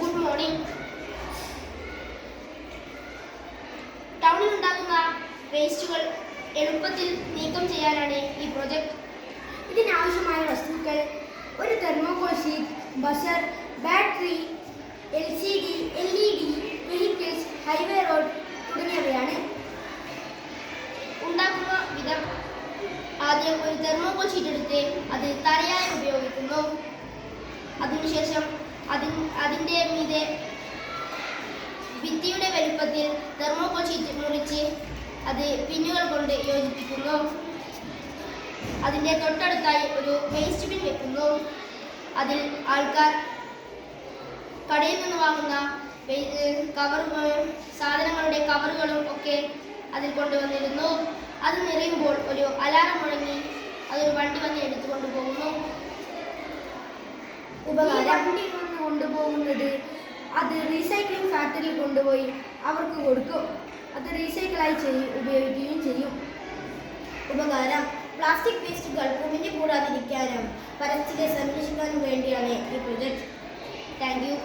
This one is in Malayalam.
Good morning. ടൗണിലുണ്ടാകുന്ന വേസ്റ്റുകൾ എളുപ്പത്തിൽ നീക്കം ചെയ്യാനാണ് ഈ പ്രൊജക്ട്. ഇതിനാവശ്യമായ വസ്തുക്കൾ ഒരു thermocol sheet, buzzer, battery, LCD, LED, vehicles, highway road തുടങ്ങിയവയാണ്. ഉണ്ടാക്കുന്ന വിധം: ആദ്യം ഒരു തെർമോകോൾ ഷീറ്റ് എടുത്ത് അത് തറയായി ഉപയോഗിക്കുന്നു. അതിനുശേഷം അതിൻ്റെ മീതെ ഭിത്തിയുടെ വലുപ്പത്തിൽ തെർമോകോൾ ഷീറ്റ് മുറിച്ച് അത് പിന്നുകൾ കൊണ്ട് യോജിപ്പിക്കുന്നു. അതിൻ്റെ തൊട്ടടുത്തായി ഒരു വേസ്റ്റ് ബിൻ വെക്കുന്നു. അതിൽ ആൾക്കാർ കടയിൽ നിന്ന് വാങ്ങുന്ന സാധനങ്ങളുടെ കവറുകളും ഒക്കെ അതിൽ കൊണ്ടുവന്നിരുന്നു. അത് നിറയുമ്പോൾ ഒരു അലാറം മുഴങ്ങി അതൊരു വണ്ടി വന്ന് എടുത്തുകൊണ്ട് പോകുന്നു. വണ്ടി കൊണ്ടുപോകുന്നത് അത് റീസൈക്ലിംഗ് ഫാക്ടറിയിൽ കൊണ്ടുപോയി അവർക്ക് കൊടുക്കും. അത് റീസൈക്കിളായി ഉപയോഗിക്കുകയും ചെയ്യും. ഉപകാരം: പ്ലാസ്റ്റിക് വേസ്റ്റുകൾ കുമിഞ്ഞു കൂടാതിരിക്കാനും പരിസ്ഥിതിയെ സംരക്ഷിക്കാനും വേണ്ടിയാണ് ഈ പ്രൊജക്ട്. Thank you.